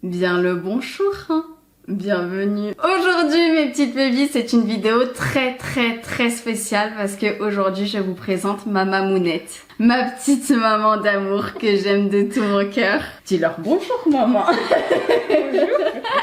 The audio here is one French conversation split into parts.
Bien le bonjour, bienvenue. Aujourd'hui mes petites babies, c'est une vidéo très spéciale parce que aujourd'hui je vous présente ma mamounette. Ma petite maman d'amour que j'aime de tout mon cœur. Dis-leur bonjour maman. Bonjour.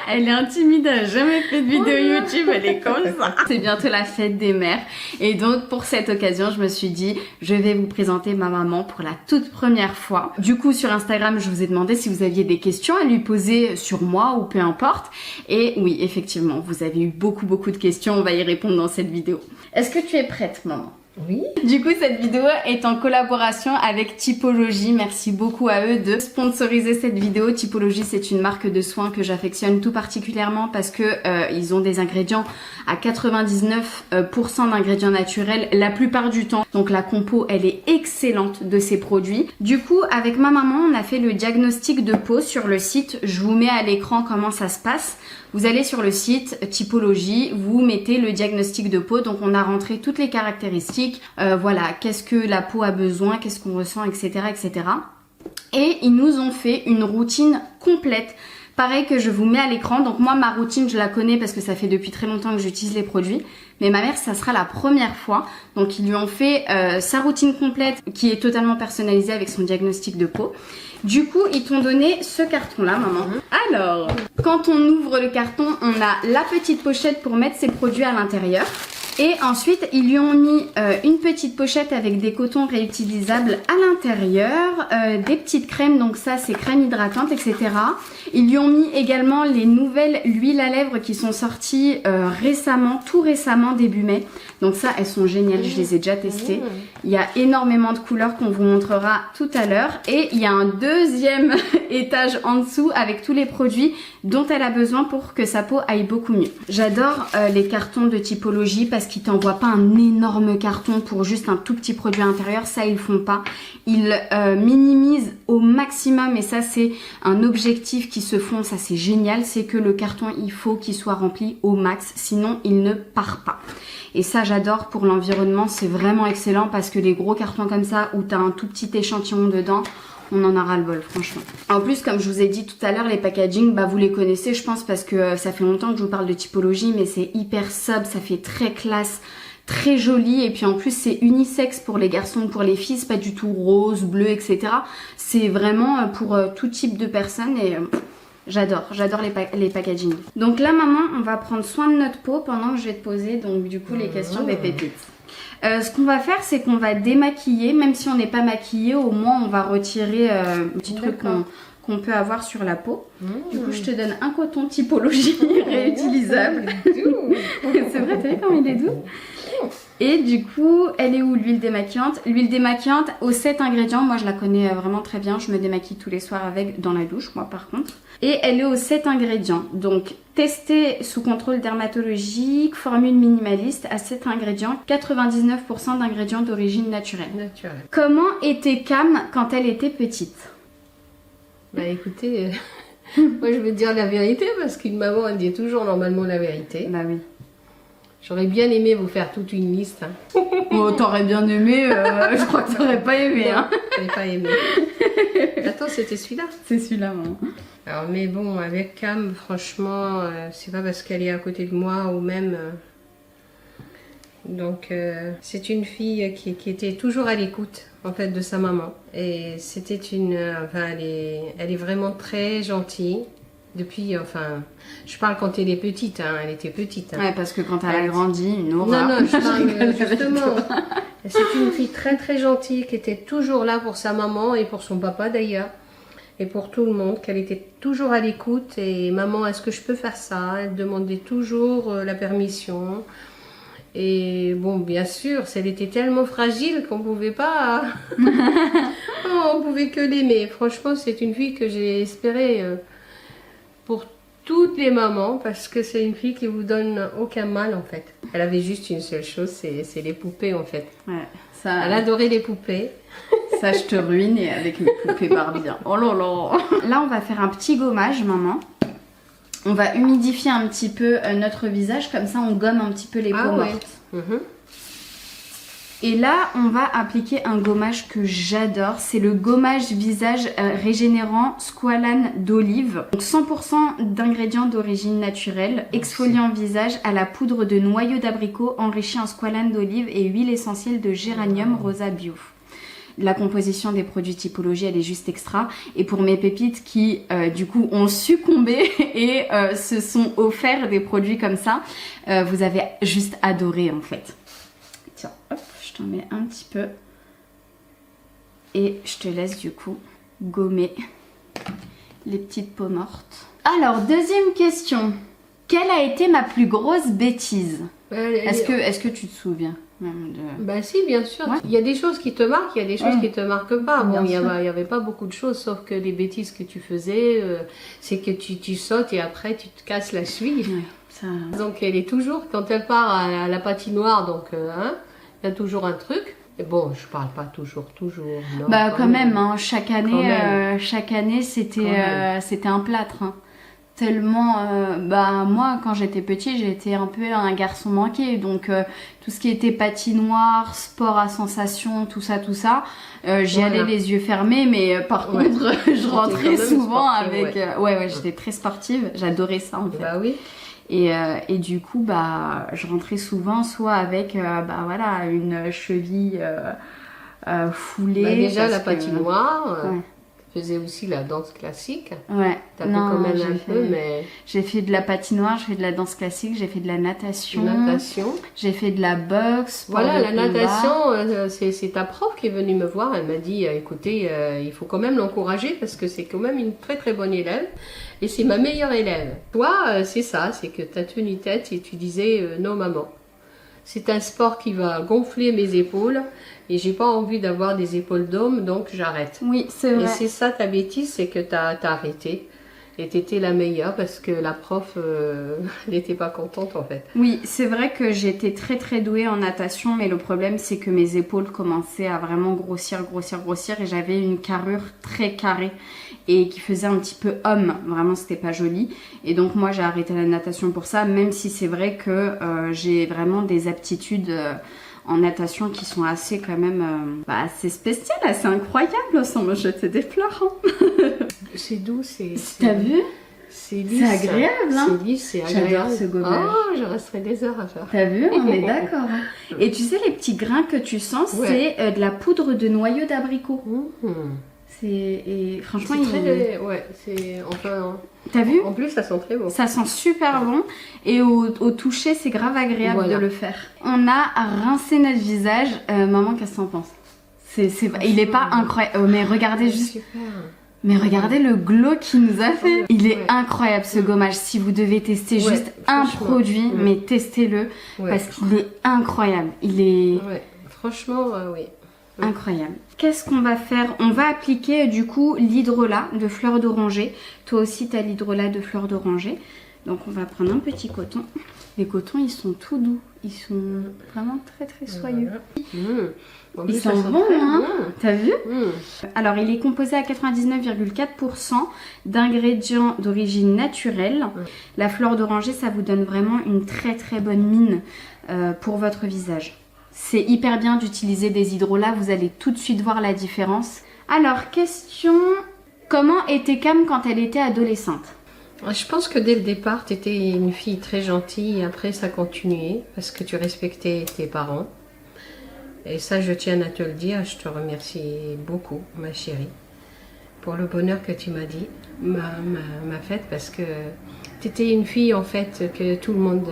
Elle est intimide, elle n'a jamais fait de vidéo YouTube, elle est comme ça. C'est bientôt la fête des mères et donc pour cette occasion je me suis dit je vais vous présenter ma maman pour la toute première fois. Du coup sur Instagram je vous ai demandé si vous aviez des questions à lui poser sur moi ou peu importe. Et oui effectivement vous avez eu beaucoup de questions, on va y répondre dans cette vidéo. Est-ce que tu es prête maman? Oui. Du coup, cette vidéo est en collaboration avec Typologie. Merci beaucoup à eux de sponsoriser cette vidéo. Typologie, c'est une marque de soins que j'affectionne tout particulièrement parce que ils ont des ingrédients à 99% d'ingrédients naturels la plupart du temps. Donc la compo, elle est excellente de ces produits. Du coup, avec ma maman, on a fait le diagnostic de peau sur le site. Je vous mets à l'écran comment ça se passe. Vous allez sur le site Typologie, vous mettez le diagnostic de peau. Donc on a rentré toutes les caractéristiques. Voilà, qu'est-ce que la peau a besoin, qu'est-ce qu'on ressent, etc. Et ils nous ont fait une routine complète. Pareil que je vous mets à l'écran. Donc moi, ma routine, je la connais parce que ça fait depuis très longtemps que j'utilise les produits. Mais ma mère, ça sera la première fois. Donc ils lui ont fait sa routine complète qui est totalement personnalisée avec son diagnostic de peau. Du coup, ils t'ont donné ce carton-là, maman. Alors, quand on ouvre le carton, on a la petite pochette pour mettre ses produits à l'intérieur. Et ensuite, ils lui ont mis une petite pochette avec des cotons réutilisables à l'intérieur, des petites crèmes, donc ça c'est crème hydratante, etc. Ils lui ont mis également les nouvelles huiles à lèvres qui sont sorties récemment, tout récemment, début mai. Donc ça, elles sont géniales, je les ai déjà testées. Il y a énormément de couleurs qu'on vous montrera tout à l'heure. Et il y a un deuxième étage en dessous avec tous les produits dont elle a besoin pour que sa peau aille beaucoup mieux. J'adore les cartons de Typologie parce qu'ils t'envoient pas un énorme carton pour juste un tout petit produit à l'intérieur. Ça, ils font pas. Ils minimisent au maximum et ça, c'est un objectif qui se font. Ça, c'est génial. C'est que le carton, il faut qu'il soit rempli au max. Sinon, il ne part pas. Et ça, j'adore pour l'environnement. C'est vraiment excellent parce que les gros cartons comme ça où tu as un tout petit échantillon dedans, on en a ras le bol, franchement. En plus, comme je vous ai dit tout à l'heure, les packaging, bah vous les connaissez, je pense, parce que ça fait longtemps que je vous parle de Typologie, mais c'est hyper sobre, ça fait très classe, très joli. Et puis en plus, c'est unisexe pour les garçons, pour les filles, c'est pas du tout rose, bleu, etc. C'est vraiment pour tout type de personnes et j'adore les packaging. Donc là, maman, on va prendre soin de notre peau pendant que je vais te poser donc du coup les questions des pépites. Ce qu'on va faire, c'est qu'on va démaquiller, même si on n'est pas maquillé, au moins on va retirer un petit truc qu'on peut avoir sur la peau. Du coup, je te donne un coton Typologie réutilisable. C'est vrai, t'as vu comme il est doux? Et du coup, elle est où l'huile démaquillante? L'huile démaquillante aux 7 ingrédients, moi je la connais vraiment très bien, je me démaquille tous les soirs avec dans la douche, moi par contre. Et elle est aux 7 ingrédients, donc testée sous contrôle dermatologique, formule minimaliste à 7 ingrédients, 99% d'ingrédients d'origine naturelle. Comment était Cam quand elle était petite? Bah écoutez, moi je vais te dire la vérité parce qu'une maman elle dit toujours normalement la vérité. Bah oui. J'aurais bien aimé vous faire toute une liste. Hein. Oh, t'aurais bien aimé, je crois que t'aurais pas aimé. Hein. J'aurais pas aimé. Attends, c'était celui-là? C'est celui-là, maman. Alors, mais bon, avec Cam, franchement, c'est pas parce qu'elle est à côté de moi ou même. Donc, c'est une fille qui était toujours à l'écoute, en fait, de sa maman. Et c'était une. Enfin, elle est vraiment très gentille. Depuis, enfin, je parle quand elle est petite, hein, elle était petite. Hein. Ouais, parce que quand elle a grandi, une horreur. Non, je parle justement. C'est une fille très gentille qui était toujours là pour sa maman et pour son papa d'ailleurs. Et pour tout le monde, qu'elle était toujours à l'écoute. Et maman, est-ce que je peux faire ça? Elle demandait toujours la permission. Et bon, bien sûr, elle était tellement fragile qu'on pouvait pas... on pouvait que l'aimer. Franchement, c'est une fille que j'ai espéré... pour toutes les mamans parce que c'est une fille qui vous donne aucun mal en fait. Elle avait juste une seule chose, c'est les poupées en fait. Ouais, ça, elle adorait les poupées. Ça je te ruine avec mes poupées Barbie. Oh là là. Là on va faire un petit gommage maman. On va humidifier un petit peu notre visage comme ça on gomme un petit peu les peaux mortes. Et là, on va appliquer un gommage que j'adore. C'est le gommage visage régénérant squalane d'olive. Donc 100% d'ingrédients d'origine naturelle, exfoliant visage à la poudre de noyau d'abricot enrichi en squalane d'olive et huile essentielle de géranium rosa bio. La composition des produits Typologie, elle est juste extra. Et pour mes pépites qui, du coup, ont succombé et se sont offerts des produits comme ça, vous avez juste adoré, en fait. Tiens, hop, je t'en mets un petit peu. Et je te laisse, du coup, gommer les petites peaux mortes. Alors, deuxième question. Quelle a été ma plus grosse bêtise? Est-ce que tu te souviens même de... Bah si, bien sûr. Ouais. Il y a des choses qui te marquent, il y a des choses qui te marquent pas. Bon, il y sûr. avait pas beaucoup de choses, sauf que les bêtises que tu faisais, c'est que tu sautes et après tu te casses la cheville. Ouais, ça... Donc elle est toujours, quand elle part à la patinoire, donc il y a toujours un truc. Et bon, je parle pas toujours, non. Bah quand même, hein, chaque année même. c'était un plâtre. Hein. Tellement, bah moi quand j'étais petit, j'étais un peu un garçon manqué, donc tout ce qui était patinoire, sport à sensation, tout ça, j'y allais les yeux fermés, mais par contre je rentrais souvent avec, j'étais très sportive, j'adorais ça en fait. Bah oui. Et du coup, bah je rentrais souvent soit avec, une cheville foulée. Bah déjà la que, patinoire. Faisais aussi la danse classique. Ouais. T'as fait quand même un peu, mais... J'ai fait de la patinoire, j'ai fait de la danse classique, j'ai fait de la natation. Natation. J'ai fait de la boxe. Voilà, la natation, c'est ta prof qui est venue me voir. Elle m'a dit, écoutez, il faut quand même l'encourager parce que c'est quand même une très très bonne élève. Et c'est ma meilleure élève. Toi, c'est ça, c'est que tu as tenu tête et tu disais, non maman. C'est un sport qui va gonfler mes épaules et j'ai pas envie d'avoir des épaules d'homme, donc j'arrête. Oui, c'est vrai. Et c'est ça ta bêtise, c'est que t'as arrêté et t'étais la meilleure parce que la prof n'était pas contente en fait. Oui, c'est vrai que j'étais très très douée en natation, mais le problème c'est que mes épaules commençaient à vraiment grossir et j'avais une carrure très carrée et qui faisait un petit peu homme, vraiment c'était pas joli. Et donc moi j'ai arrêté la natation pour ça, même si c'est vrai que j'ai vraiment des aptitudes en natation qui sont assez quand même assez spéciales, assez incroyables, sans me jeter des fleurs. Hein. C'est doux, c'est... T'as vu? C'est lisse. C'est agréable, hein? C'est lisse, c'est agréable. J'adore ce gommage. Oh, je resterai des heures à faire. T'as vu? On est d'accord. Et tu sais, les petits grains que tu sens, c'est de la poudre de noyau d'abricot. Et franchement, t'as vu? En plus, ça sent très bon. Ça sent super bon et au toucher, c'est grave agréable de le faire. On a rincé notre visage. Maman, qu'est-ce que t'en penses? Il est pas incroyable. Mais regardez juste. Super. Mais regardez le glow qu'il nous a fait. Il est incroyable ce gommage. Si vous devez tester juste un produit, mais testez-le parce qu'il est incroyable. Il est. Ouais, franchement, oui. Incroyable. Qu'est-ce qu'on va faire? On va appliquer du coup l'hydrolat de fleur d'oranger. Toi aussi, tu as l'hydrolat de fleur d'oranger. Donc on va prendre un petit coton. Les cotons, ils sont tout doux. Ils sont vraiment très très soyeux. Ils sont bons, hein? T'as vu? Alors, il est composé à 99,4% d'ingrédients d'origine naturelle. La fleur d'oranger, ça vous donne vraiment une très très bonne mine pour votre visage. C'est hyper bien d'utiliser des hydrolats, vous allez tout de suite voir la différence. Alors, question, comment était Cam quand elle était adolescente? Je pense que dès le départ, tu étais une fille très gentille et après ça continuait parce que tu respectais tes parents. Et ça, je tiens à te le dire, je te remercie beaucoup, ma chérie, pour le bonheur que tu m'as dit, m'a fait parce que tu étais une fille en fait que tout le monde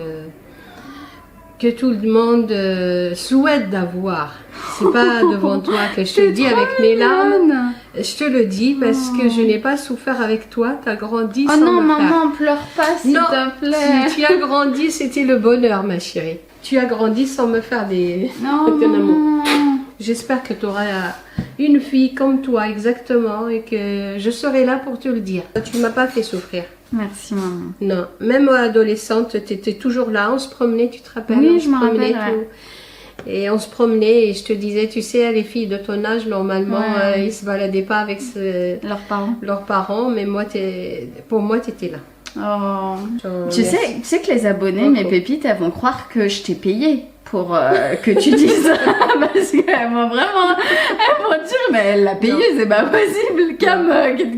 souhaite d'avoir. C'est pas devant toi que je te le dis avec mes larmes. Je te le dis parce que je n'ai pas souffert avec toi. Tu as grandi sans non, me faire. maman, pleure pas s'il te plaît. Si tu as grandi, c'était le bonheur, ma chérie. Tu as grandi sans me faire des... Non. J'espère que tu auras une fille comme toi exactement et que je serai là pour te le dire. Tu ne m'as pas fait souffrir. Merci maman. Non, même adolescente, tu étais toujours là, on se promenait, tu te rappelles? Oui, je me rappelle. Et on se promenait et je te disais, tu sais, les filles de ton âge, normalement, ils se baladaient pas avec leurs parents, mais moi, pour moi, tu étais là. Oh. Tu sais que les abonnés, mes pépites, elles vont croire que je t'ai payé. pour que tu dises parce qu'elles vont vraiment dire mais elle l'a payé, c'est pas possible. Cam,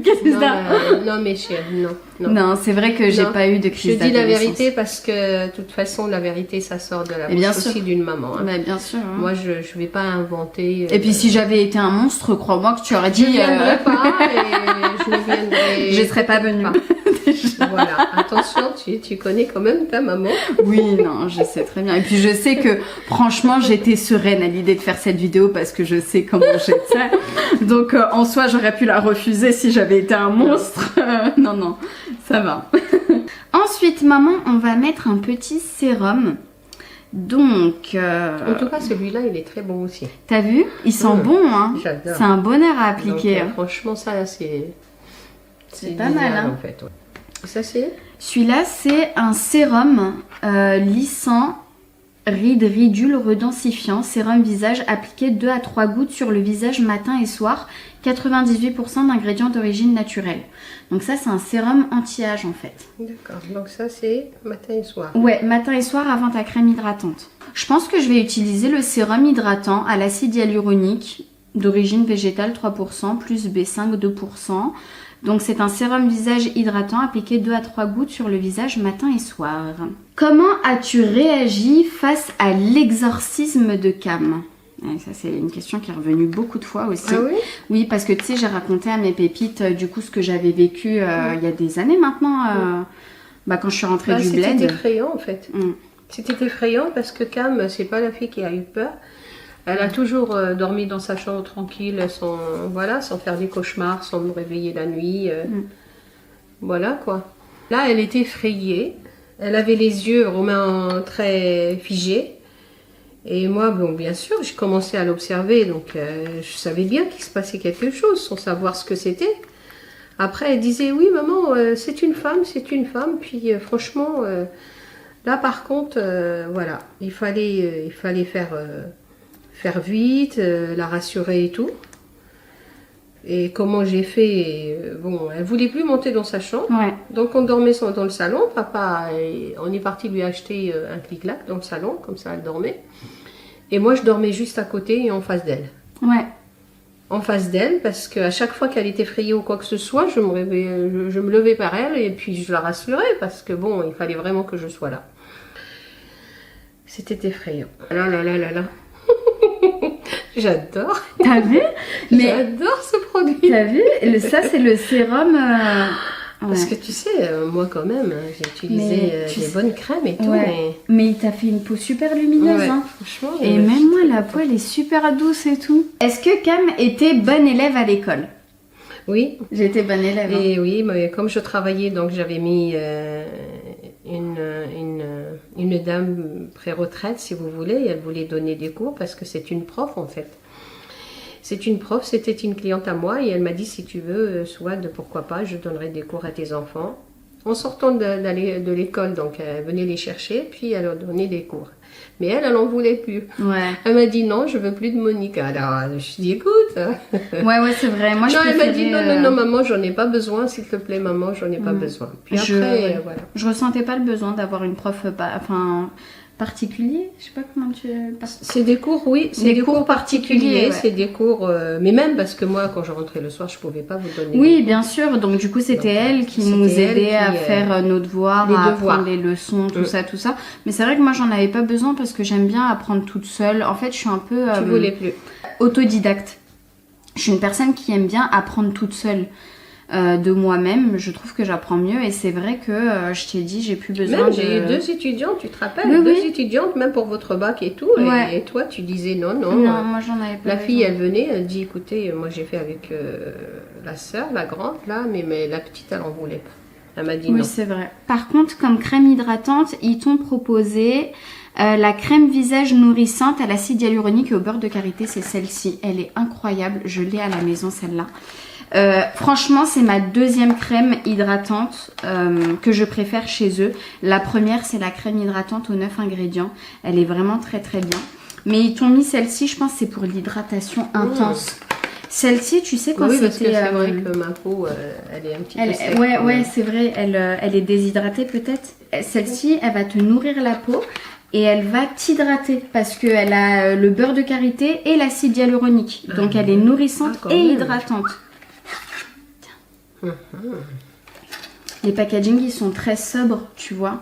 qu'est-ce que c'est? Non mais chérie, non. Non, c'est vrai que j'ai pas eu de crise d'adolescence. Je dis la vérité d'adolescence. parce que de toute façon la vérité ça sort de la Et bien bouche sûr. aussi d'une maman. Hein. Mais bien sûr. Hein. Moi je vais pas inventer. Et puis si j'avais été un monstre, crois-moi que tu aurais je dit. viendrai pas et je ne viendrai. Je serais pas venue. Voilà, attention, tu connais quand même ta maman. Oui, non, je sais très bien. Et puis je sais que franchement, j'étais sereine à l'idée de faire cette vidéo parce que je sais comment j'étais. Donc en soi, j'aurais pu la refuser si j'avais été un monstre. Non, ça va. Ensuite, maman, on va mettre un petit sérum. Donc, En tout cas, celui-là, il est très bon aussi. T'as vu? Il sent bon, hein. J'adore. C'est un bonheur à appliquer. Donc, franchement, ça, c'est pas mal, hein. En fait, ouais. Ça, c'est Celui-là, c'est un sérum lissant, ridule redensifiant, sérum visage appliqué 2 à 3 gouttes sur le visage matin et soir, 98% d'ingrédients d'origine naturelle. Donc ça, c'est un sérum anti-âge en fait. D'accord, donc ça, c'est matin et soir. Ouais, matin et soir avant ta crème hydratante. Je pense que je vais utiliser le sérum hydratant à l'acide hyaluronique d'origine végétale 3%, plus B5 2%. Donc c'est un sérum visage hydratant appliqué 2 à 3 gouttes sur le visage matin et soir. Comment as-tu réagi face à l'exorcisme de Cam? Et ça c'est une question qui est revenue beaucoup de fois aussi. Ah oui? Oui, parce que tu sais, j'ai raconté à mes pépites du coup ce que j'avais vécu il y a des années maintenant, quand je suis rentrée du bled. C'était effrayant en fait. C'était effrayant parce que Cam, c'est pas la fille qui a eu peur. Elle a toujours dormi dans sa chambre tranquille, sans faire des cauchemars, sans me réveiller la nuit. Voilà quoi. Là, elle était effrayée. Elle avait les yeux vraiment très figés. Et moi, bon, bien sûr, j'ai commencé à l'observer. Donc, je savais bien qu'il se passait quelque chose sans savoir ce que c'était. Après, elle disait, oui, maman, c'est une femme, c'est une femme. Puis, franchement, là, par contre, voilà, il fallait faire vite, la rassurer et tout. Et comment j'ai fait, bon, elle voulait plus monter dans sa chambre. Ouais. Donc on dormait dans le salon. Papa, on est parti lui acheter un clic-clac dans le salon, comme ça elle dormait. Et moi je dormais juste à côté et en face d'elle. Ouais. En face d'elle, parce qu'à chaque fois qu'elle était effrayée ou quoi que ce soit, je me levais par elle et puis je la rassurais parce que bon, il fallait vraiment que je sois là. C'était effrayant. Là. J'adore. T'as vu? Mais j'adore ce produit. T'as vu? Ça, c'est le sérum. Parce que tu sais, moi quand même, j'ai utilisé des bonnes crèmes et tout. Ouais. Mais il t'a fait une peau super lumineuse. Ouais, hein. Franchement. Et même moi, la peau, elle est super douce et tout. Est-ce que Cam était bonne élève à l'école? Oui. J'étais bonne élève. Et hein. oui, mais comme je travaillais, donc j'avais mis une dame pré-retraite, si vous voulez, et elle voulait donner des cours parce que c'est une prof en fait. C'est une prof, c'était une cliente à moi et elle m'a dit si tu veux, Souad, pourquoi pas, je donnerai des cours à tes enfants. En sortant de l'école, donc elle venait les chercher, puis elle leur donnait des cours. Mais elle en voulait plus. Ouais. Elle m'a dit non, je veux plus de Monica. Alors je dis écoute. Ouais, c'est vrai. Moi, non, elle m'a dit non, maman, j'en ai pas besoin, s'il te plaît, maman, j'en ai pas besoin. Puis après, voilà. Je ressentais pas le besoin d'avoir une prof, particulier, je sais pas comment tu... C'est des cours, oui, c'est des cours particuliers, ouais. C'est des cours, mais même parce que moi, quand je rentrais le soir, je pouvais pas vous donner. Oui, bien sûr, donc du coup, c'était elle qui nous aidait à faire nos devoirs, à apprendre les leçons, tout ça. Mais c'est vrai que moi, j'en avais pas besoin parce que j'aime bien apprendre toute seule. En fait, je suis un peu... Tu voulais plus. Autodidacte. Je suis une personne qui aime bien apprendre toute seule. De moi-même, je trouve que j'apprends mieux et c'est vrai que je t'ai dit, j'ai plus besoin même j'ai eu 2 étudiantes, tu te rappelles, oui, 2 étudiantes, même pour votre bac et tout, et toi tu disais non, moi j'en avais pas la besoin. fille elle venait, elle dit écoutez, moi j'ai fait avec la sœur, la grande là, mais la petite elle en voulait pas, elle m'a dit non. Oui, c'est vrai. Par contre, comme crème hydratante, ils t'ont proposé la crème visage nourrissante à l'acide hyaluronique et au beurre de karité, c'est celle-ci, elle est incroyable, je l'ai à la maison celle-là. Franchement, c'est ma deuxième crème hydratante que je préfère chez eux. La première, c'est la crème hydratante aux 9 ingrédients. Elle est vraiment très très bien. Mais ils t'ont mis celle-ci, je pense, c'est pour l'hydratation intense. Celle-ci, tu sais quand oui, c'était... parce que c'est vrai que ma peau, elle est un petit peu sec. Ouais, c'est vrai, elle est déshydratée peut-être. Celle-ci, elle va te nourrir la peau. et elle va t'hydrater parce qu'elle a le beurre de karité et l'acide hyaluronique. Donc elle est nourrissante et hydratante. Les packaging ils sont très sobres, tu vois.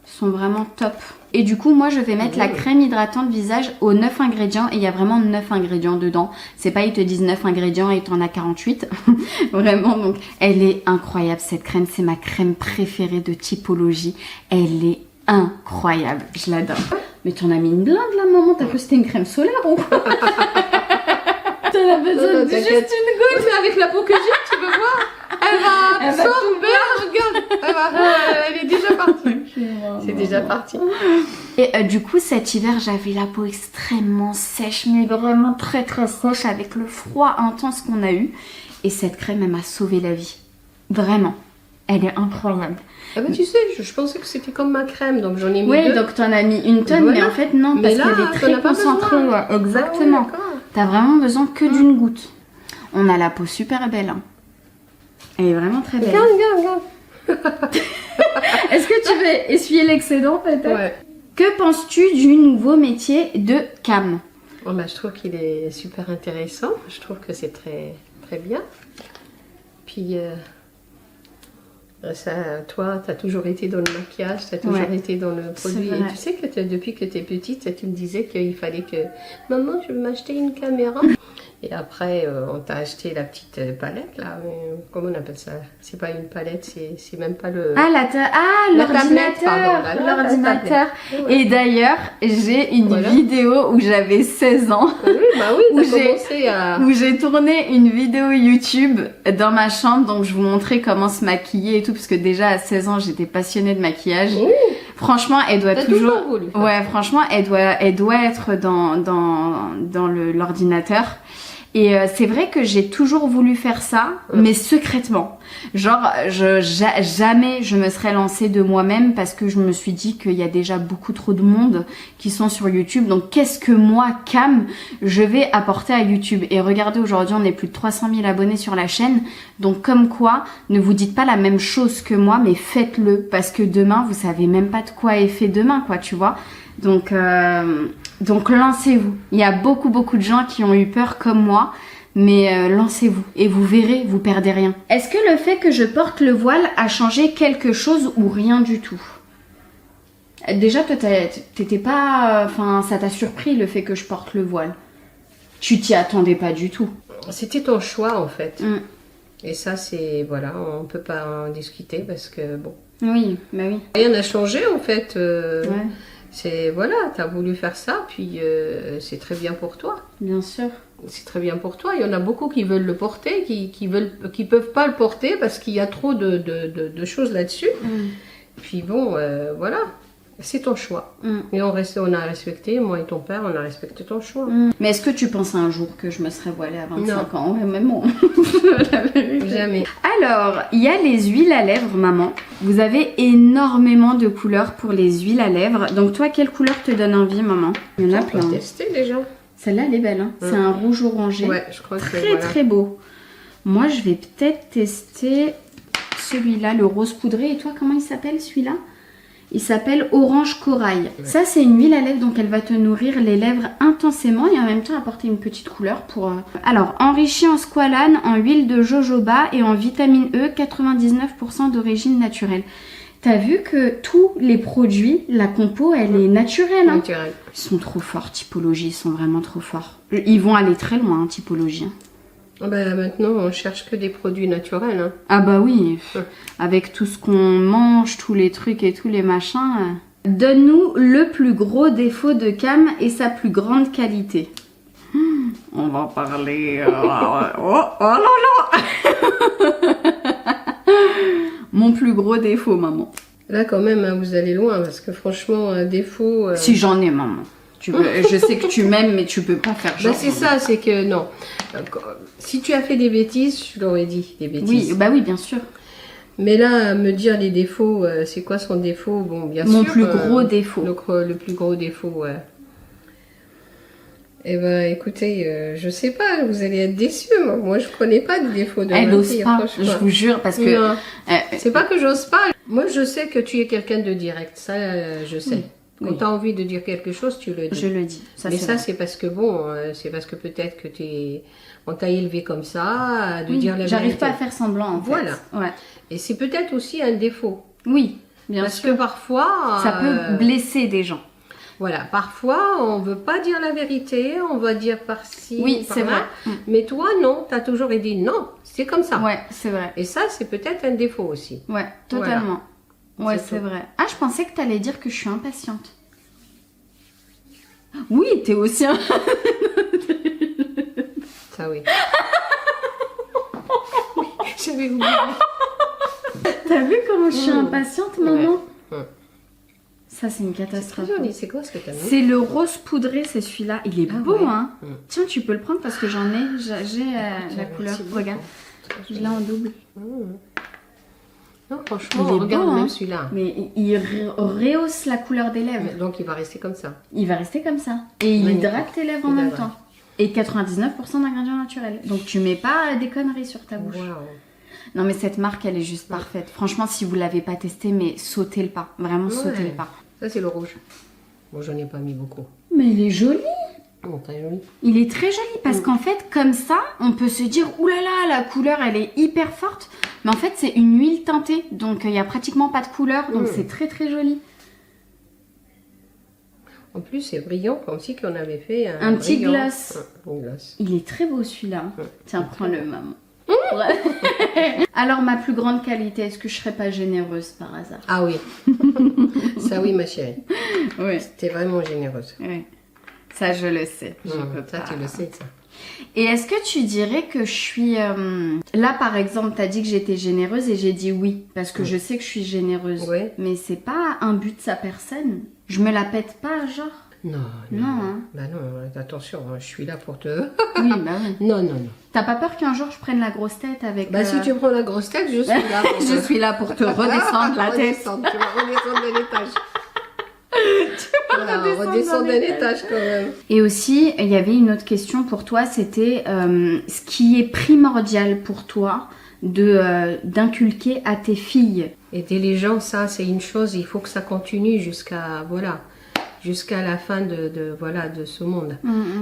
Ils sont vraiment top. Et du coup moi je vais mettre la crème hydratante visage aux 9 ingrédients. Et il y a vraiment 9 ingrédients dedans. C'est pas ils te disent 9 ingrédients et t'en as 48. Vraiment, donc elle est incroyable cette crème. C'est ma crème préférée de Typologie. Elle est incroyable, je l'adore. Mais t'en as mis une blinde là maman. T'as cru que c'était une crème solaire ou quoi? T'en as besoin de juste une goutte. Mais avec la peau que j'ai, tu veux voir? Elle va absorber, regarde. Elle est déjà partie. C'est déjà parti. Et du coup cet hiver j'avais la peau extrêmement sèche, mais vraiment très très sèche avec le froid intense qu'on a eu. Et cette crème elle m'a sauvé la vie. Vraiment. Elle est incroyable. Ah bah tu sais, je pensais que c'était comme ma crème, donc j'en ai mis oui, deux. donc t'en as mis une tonne, voilà. mais en fait non, parce qu'elle est très concentrée. Ouais, exactement. Ah ouais, t'as vraiment besoin que d'une goutte. On a la peau super belle. Hein. Elle est vraiment très belle. Regarde. Est-ce que tu veux essuyer l'excédent peut-être? Ouais. Que penses-tu du nouveau métier de cam? Oh bah, je trouve qu'il est super intéressant. Je trouve que c'est très, très bien. Puis, ça, toi, tu as toujours été dans le maquillage, tu as toujours été dans le produit. Et tu sais que depuis que tu es petite, tu me disais qu'il fallait que... Maman, je veux m'acheter une caméra. Et après, on t'a acheté la petite palette, là. Comment on appelle ça? C'est pas une palette, c'est même pas le... Ah, l'ordinateur. L'ordinateur. Ouais. Et d'ailleurs, j'ai une vidéo où j'avais 16 ans. Oui, bah oui, t'as commencé à... Où j'ai tourné une vidéo YouTube dans ma chambre. Donc, je vous montrais comment se maquiller et tout. Parce que déjà, à 16 ans, j'étais passionnée de maquillage. Oui. Franchement, elle doit toujours... voulu faire. Ouais, franchement, elle doit être dans l'ordinateur. Et c'est vrai que j'ai toujours voulu faire ça, mais secrètement. Genre, jamais je me serais lancée de moi-même parce que je me suis dit qu'il y a déjà beaucoup trop de monde qui sont sur YouTube. Donc, qu'est-ce que moi, Cam, je vais apporter à YouTube? Et regardez, aujourd'hui, on est plus de 300 000 abonnés sur la chaîne. Donc, comme quoi, ne vous dites pas la même chose que moi, mais faites-le. Parce que demain, vous savez même pas de quoi est fait demain, quoi, tu vois. Donc lancez-vous. Il y a beaucoup de gens qui ont eu peur comme moi, mais lancez-vous et vous verrez, vous perdez rien. Est-ce que le fait que je porte le voile a changé quelque chose ou rien du tout? Déjà, toi, t'étais pas... Enfin, ça t'a surpris le fait que je porte le voile. Tu t'y attendais pas du tout. C'était ton choix, en fait. Et ça, c'est... Voilà, on peut pas en discuter parce que, bon... Oui, bah oui. Rien n'a changé, en fait. Ouais. C'est voilà, t'as voulu faire ça, puis c'est très bien pour toi. Bien sûr. C'est très bien pour toi. Il y en a beaucoup qui veulent le porter, qui peuvent pas le porter parce qu'il y a trop de choses là-dessus. Puis bon, voilà, c'est ton choix. Et on a respecté, moi et ton père, on a respecté ton choix. Mais est-ce que tu penses un jour que je me serais voilée à 25 ans? Ouais, même bon. Jamais. Alors, il y a les huiles à lèvres, maman. Vous avez énormément de couleurs pour les huiles à lèvres. Donc toi, quelle couleur te donne envie, maman? Il y en a plein. On va tester déjà. Celle-là, elle est belle. Hein. C'est un rouge orangé. Ouais, je crois que très très beau. Moi, je vais peut-être tester celui-là, le rose poudré. Et toi, comment il s'appelle celui-là? Il s'appelle Orange Corail. Ouais. Ça, c'est une huile à lèvres, donc elle va te nourrir les lèvres intensément et en même temps apporter une petite couleur pour... Alors, enrichi en squalane, en huile de jojoba et en vitamine E, 99% d'origine naturelle. T'as vu que tous les produits, la compo, elle est naturelle. Hein. Naturelle. Ils sont trop forts, Typologie, ils sont vraiment trop forts. Ils vont aller très loin, hein, Typologie. Ben, maintenant, on cherche que des produits naturels. Hein. Ah bah oui, avec tout ce qu'on mange, tous les trucs et tous les machins. Donne-nous le plus gros défaut de Cam et sa plus grande qualité. On va parler... oh là là. Mon plus gros défaut, maman. Là, quand même, hein, vous allez loin, parce que franchement, un défaut... Si j'en ai, maman. Je sais que tu m'aimes, mais tu peux pas faire genre. Bah c'est ça, c'est que non. Si tu as fait des bêtises, je l'aurais dit, des bêtises. Oui, bah oui, bien sûr. Mais là, me dire les défauts, c'est quoi son défaut? Bon, bien sûr. Mon plus gros défaut. Le plus gros défaut, ouais. Eh ben, écoutez, je sais pas, vous allez être déçus. Moi, je connais pas de défaut de Elle ma n'ose fille, pas, je vous jure, parce que... c'est pas que j'ose pas. Moi, je sais que tu es quelqu'un de direct, ça, je sais. Quand Oui. tu as envie de dire quelque chose, tu le dis. Je le dis. Ça, Mais c'est ça, vrai. c'est parce que bon, c'est parce que peut-être que on t'a élevé comme ça, de Oui, dire la j'arrive vérité. pas à faire semblant, en fait. Voilà. Ouais. Et c'est peut-être aussi un défaut. Oui, bien Parce sûr. que parfois... Ça peut blesser des gens. Voilà, parfois, on veut pas dire la vérité, on va dire par-ci, Oui, par c'est là. vrai. Mais toi, non, tu as toujours dit non, c'est comme ça. Ouais, c'est vrai. Et ça, c'est peut-être un défaut aussi. Ouais, totalement. Ouais, C'est c'est tout. vrai. Ah, je pensais que t'allais dire que je suis impatiente. Oui, t'es aussi un... Ça, oui. J'avais oublié. T'as vu comment je suis impatiente, maman? Ouais. Ça, c'est une C'est catastrophe. très joli, c'est quoi ce que tu as mis? C'est le rose poudré, c'est celui-là. Il est Ah beau, ouais. hein? Mm. Tiens, tu peux le prendre parce que j'ai la couleur. Merci beaucoup. Regarde, je l'ai en double. Non, franchement, Il est regarde beau, même hein. celui-là. Mais il rehausse la couleur des lèvres. Donc, il va rester comme ça. Il va rester comme ça. Et il Magnifique. hydrate tes lèvres en Il même hydrate. temps. Et 99% d'ingrédients naturels. Donc tu mets pas des conneries sur ta bouche. Waouh. Non mais cette marque elle est juste parfaite. Franchement si vous l'avez pas testé mais sautez le pas. Vraiment sautez Ouais. le pas. Ça, c'est le rouge. Bon, j'en ai pas mis beaucoup. Mais il est joli. Bon, très joli. Il est très joli parce qu'en fait comme ça on peut se dire oulala la couleur elle est hyper forte. Mais en fait c'est une huile teintée. Donc il y a pratiquement pas de couleur. Donc c'est très très joli. En plus, c'est brillant, comme si qu'on avait fait Un petit brillant. gloss. Un gloss. Il est très beau celui-là. Tiens, prends-le, maman. Ouais. Alors, ma plus grande qualité, est-ce que je serais pas généreuse par hasard? Ah oui. Ça, oui, ma chérie. Oui. T'es vraiment généreuse. Oui. Ça, je le sais. Je peux Ça, pas. tu le sais, ça. Et est-ce que tu dirais que je suis... Là, par exemple, t'as dit que j'étais généreuse et j'ai dit oui. Parce que je sais que je suis généreuse. Ouais. Mais c'est pas un but de sa personne. Je me la pète pas, genre. Non, Non, hein. Bah non, attention, hein, je suis là pour te... Oui, bah oui. Non, non, non. T'as pas peur qu'un jour je prenne la grosse tête avec... Bah si tu prends la grosse tête, je suis là pour Je suis là pour te redescendre la tête. Redescendre, tu vas redescendre d'un étage. Voilà, redescendre d'un étage quand même. Et aussi, il y avait une autre question pour toi, c'était ce qui est primordial pour toi d'inculquer à tes filles. Aider les gens, ça c'est une chose, il faut que ça continue jusqu'à jusqu'à la fin de ce monde.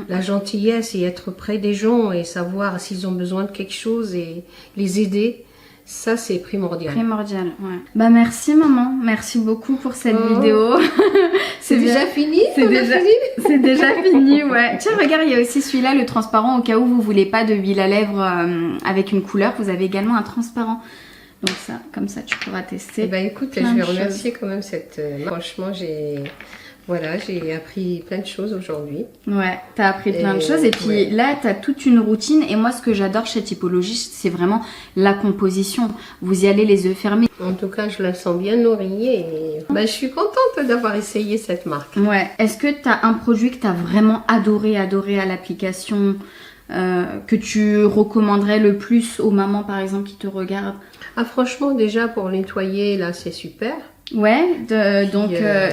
La gentillesse et être près des gens et savoir s'ils ont besoin de quelque chose et les aider, ça c'est primordial. Primordial, ouais. Bah merci maman, merci beaucoup pour cette vidéo. C'est déjà fini? C'est On a déjà, fini c'est déjà fini, ouais. Tiens, regarde, il y a aussi celui-là, le transparent, au cas où vous voulez pas de huile à lèvres avec une couleur, vous avez également un transparent. Donc ça, comme ça, tu pourras tester. Eh ben écoute, je plein vais de remercier quand même cette... franchement, j'ai appris plein de choses aujourd'hui. Ouais, t'as appris plein de Et, choses et puis ouais. là t'as toute une routine et moi ce que j'adore chez Typologie c'est vraiment la composition. Vous y allez les yeux fermés. En tout cas, je la sens bien nourrie et je suis contente d'avoir essayé cette marque. Ouais. Est-ce que t'as un produit que t'as vraiment adoré à l'application que tu recommanderais le plus aux mamans par exemple qui te regardent? Ah franchement, déjà pour nettoyer, là c'est super. Ouais, donc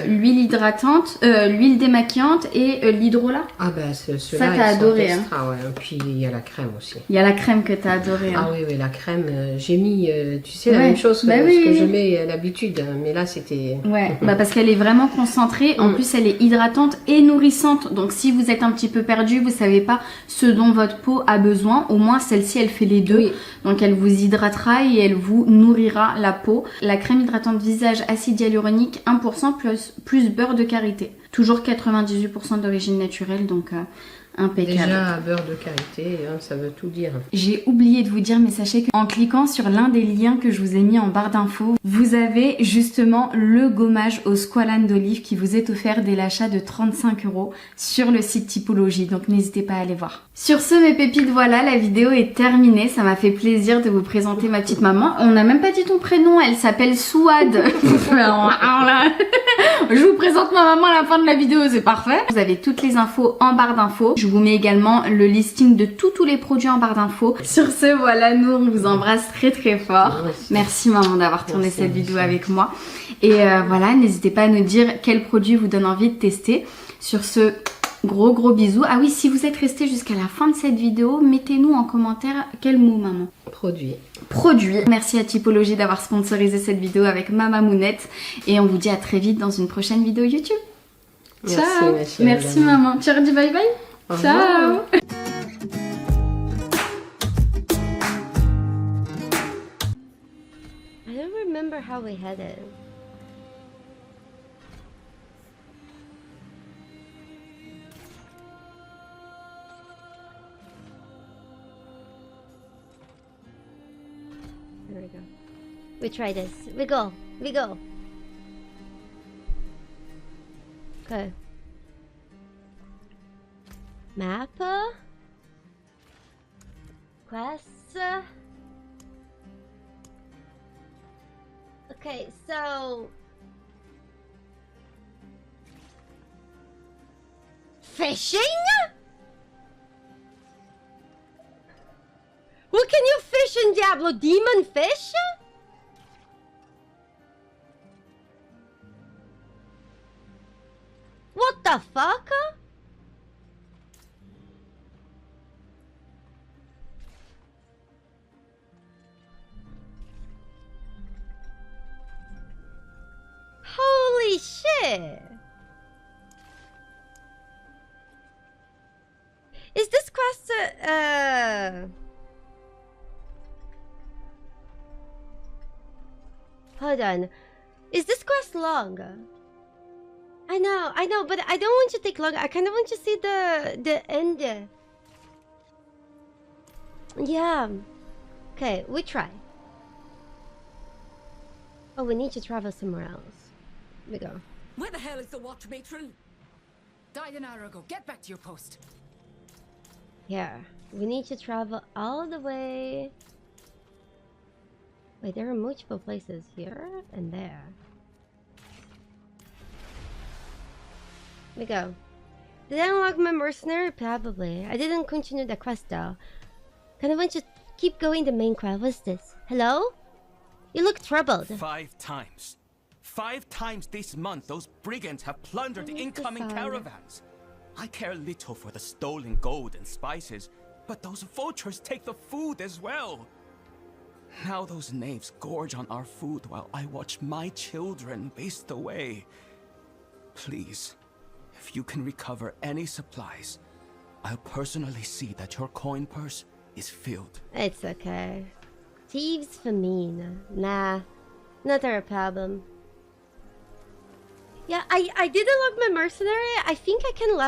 l'huile hydratante, l'huile démaquillante et l'hydrolat. Ah ben ceux-là, Ça, t'as ils sont adoré, extra, ouais. Puis il y a la crème aussi. Il y a la crème que t'as adorée. Ah Hein. oui, la crème, j'ai mis, tu sais, la Ouais. même chose que, Bah ce oui. que je mets d'habitude. Mais là, c'était... Ouais, bah parce qu'elle est vraiment concentrée. En plus, elle est hydratante et nourrissante. Donc, si vous êtes un petit peu perdu, vous savez pas ce dont votre peau a besoin, au moins celle-ci, elle fait les deux. Oui. Donc, elle vous hydratera et elle vous nourrira la peau. La crème hydratante visage acide hyaluronique 1% plus beurre de karité. Toujours 98% d'origine naturelle, donc impeccable. Déjà, beurre de karité, hein, ça veut tout dire. J'ai oublié de vous dire, mais sachez qu'en cliquant sur l'un des liens que je vous ai mis en barre d'infos, vous avez justement le gommage au squalane d'olive qui vous est offert dès l'achat de 35 € sur le site Typologie. Donc n'hésitez pas à aller voir. Sur ce, mes pépites, voilà, la vidéo est terminée. Ça m'a fait plaisir de vous présenter ma petite maman. On n'a même pas dit ton prénom, elle s'appelle Souad. Alors là, je vous présente ma maman à la fin de la vidéo, c'est parfait. Vous avez toutes les infos en barre d'infos. Je vous mets également le listing de tous les produits en barre d'infos. Sur ce, voilà, nous on vous embrasse très très fort. Merci maman d'avoir tourné Merci, cette vidéo merci. avec moi. Et voilà, n'hésitez pas à nous dire quel produit vous donne envie de tester. Sur ce, gros bisous. Ah oui, si vous êtes resté jusqu'à la fin de cette vidéo, mettez-nous en commentaire quel mot maman. Produit. Produit. Merci à Typologie d'avoir sponsorisé cette vidéo avec Mama Mounette. Et on vous dit à très vite dans une prochaine vidéo YouTube. Merci, Ciao. ma chérie. Merci maman. Tu redis bye bye. Au Ciao. revoir. I don't remember how we had it. There we go. We try this. We go. We go. Okay. Map. Quest. Okay, so fishing? What can you fish in Diablo? Demon fish? What the fuck? Holy shit! Is this quest hold on. Is this quest long? I know, but I don't want to take long. I kind of want to see the end. Yeah. Okay, we try. Oh, we need to travel somewhere else. We go. Where the hell is the watch matron? Died an hour ago. Get back to your post. Here. We need to travel all the way. Wait, there are multiple places here and there. We go. Did I unlock my mercenary? Probably. I didn't continue the quest though. Kind of want to keep going the main quest. What's this? Hello? You look troubled. 5 times. 5 times this month, those brigands have plundered What is the incoming sound? caravans. I care little for the stolen gold and spices, but those vultures take the food as well. Now those knaves gorge on our food while I watch my children waste away. Please, if you can recover any supplies, I'll personally see that your coin purse is filled. It's okay. Thieves famine. Nah, not our problem. Yeah, I did unlock my mercenary. I think I can level